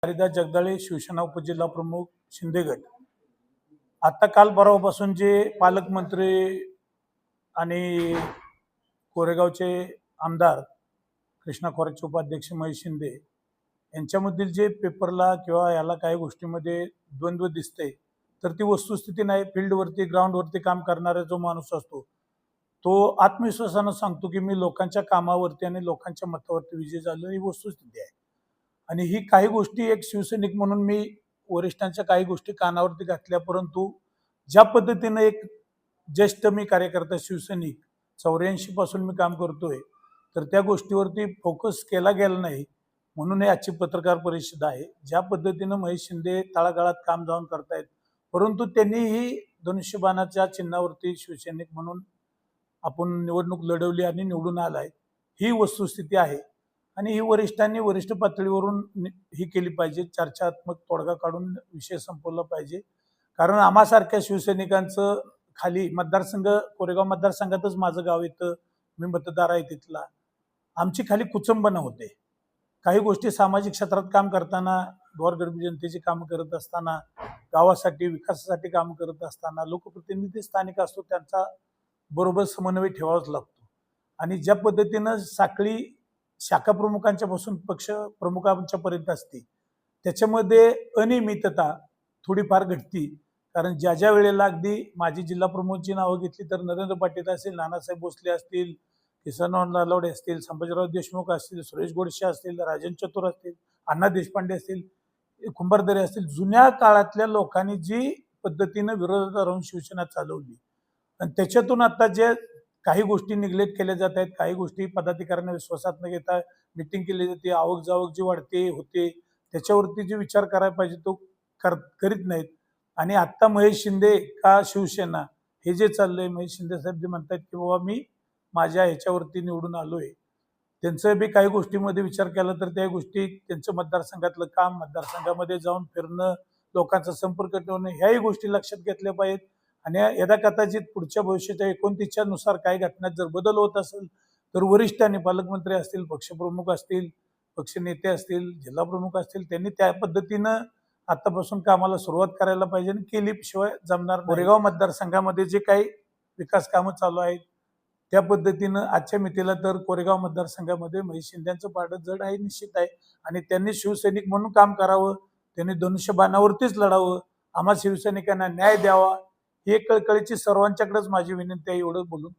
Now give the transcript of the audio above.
हरिदास जगदाळे शिवसेना उपजिल्हा प्रमुख शिंदे गट आता काल परवापासून जे पालकमंत्री आणि कोरेगावचे आमदार कृष्णा खोऱ्याचे उपाध्यक्ष महेश शिंदे यांच्यामधील जे पेपरला किंवा याला काही गोष्टीमध्ये द्वंद्व दिसते तर ती वस्तुस्थिती नाही. फील्डवरती ग्राउंडवरती काम करणारा जो माणूस असतो तो आत्मविश्वासानं सांगतो की मी लोकांच्या कामावरती आणि लोकांच्या मतावरती विजय झालो, ही वस्तुस्थिती आहे. आणि ही काही गोष्टी एक शिवसैनिक म्हणून मी वरिष्ठांच्या काही गोष्टी कानावरती घातल्या, परंतु ज्या पद्धतीनं एक ज्येष्ठ मी कार्यकर्ता शिवसैनिक 84 पासून मी काम करतोय तर त्या गोष्टीवरती फोकस केला गेला नाही, म्हणून ही आजची पत्रकार परिषद आहे. ज्या पद्धतीनं महेश शिंदे तळागाळात काम जाऊन करतायत, परंतु त्यांनी ही धनुष्यबाणाच्या चिन्हावरती शिवसैनिक म्हणून आपण निवडणूक लढवली आणि निवडून आलाय, ही वस्तुस्थिती आहे. आणि ही वरिष्ठांनी वरिष्ठ पातळीवरून ही केली पाहिजे, चर्चात्मक तोडगा काढून विषय संपवला पाहिजे. कारण आम्हासारख्या शिवसैनिकांचं खाली मतदारसंघ कोरेगाव मतदारसंघातच माझं गाव येतं, मी मतदार आहे तिथला, आमची खाली कुचंबना होते. काही गोष्टी सामाजिक क्षेत्रात काम करताना, गोरगरिबी जनतेची कामं करत असताना, गावासाठी विकासासाठी कामं करत असताना लोकप्रतिनिधी स्थानिक असतो त्यांचा बरोबर समन्वय ठेवावाच लागतो. आणि ज्या पद्धतीनं साखळी शाखा प्रमुखांच्या पासून पक्ष प्रमुखांच्या पर्यंत असते त्याच्यामध्ये अनियमितता थोडीफार घडती. कारण ज्या ज्या वेळेला अगदी माजी जिल्हा प्रमुखांची नावं घेतली तर नरेंद्र पाटील असतील, नानासाहेब भोसले असतील, किसनराव नलावडे असतील, संभाजीराव देशमुख असतील, सुरेश गोडसे असतील, राजन चतुर असतील, अण्णा देशपांडे असतील, कुंभारदरे असतील, जुन्या काळातल्या लोकांनी जी पद्धतीनं विरोधात राहून शिवसेना चालवली आणि त्याच्यातून आता जे काही गोष्टी निग्लेक्ट केल्या जात आहेत, काही गोष्टी पदाधिकाऱ्यांना विश्वासात न घेता मिटिंग केली जाते, आवक जावक जी वाढते होते त्याच्यावरती जे विचार करायला पाहिजे तो करीत नाहीत. आणि आत्ता महेश शिंदे का शिवसेना हे जे चाललंय, महेश शिंदे साहेब जे म्हणतात की बाबा मी माझ्या ह्याच्यावरती निवडून आलोय, त्यांचं बी काही गोष्टीमध्ये विचार केला तर त्या गोष्टी त्यांचं मतदारसंघातलं काम, मतदारसंघामध्ये जाऊन फिरणं, लोकांचा संपर्क ठेवणं, ह्याही गोष्टी लक्षात घेतल्या पाहिजेत. आणि यदा कदाचित पुढच्या भविष्याच्या 29च्या नुसार काही घटनात जर बदल होत असेल तर वरिष्ठांनी, पालकमंत्री असतील, पक्षप्रमुख असतील, पक्षनेते असतील, जिल्हा प्रमुख असतील, त्यांनी त्या पद्धतीनं आतापासून कामाला सुरुवात करायला पाहिजे आणि केल्याशिवाय जमणार. कोरेगाव मतदारसंघामध्ये जे काही विकास कामं चालू आहेत त्या पद्धतीनं आजच्या मितीला तर कोरेगाव मतदारसंघामध्ये महेश शिंदेचं पारडं जड आहे, निश्चित आहे. आणि त्यांनी शिवसैनिक म्हणून काम करावं, त्यांनी धनुष्यबाणावरतीच लढावं, आम्हा शिवसैनिकांना न्याय द्यावा, ही एक कळकळीची सर्वांच्याकडेच माझी विनंती आहे. एवढं बोलून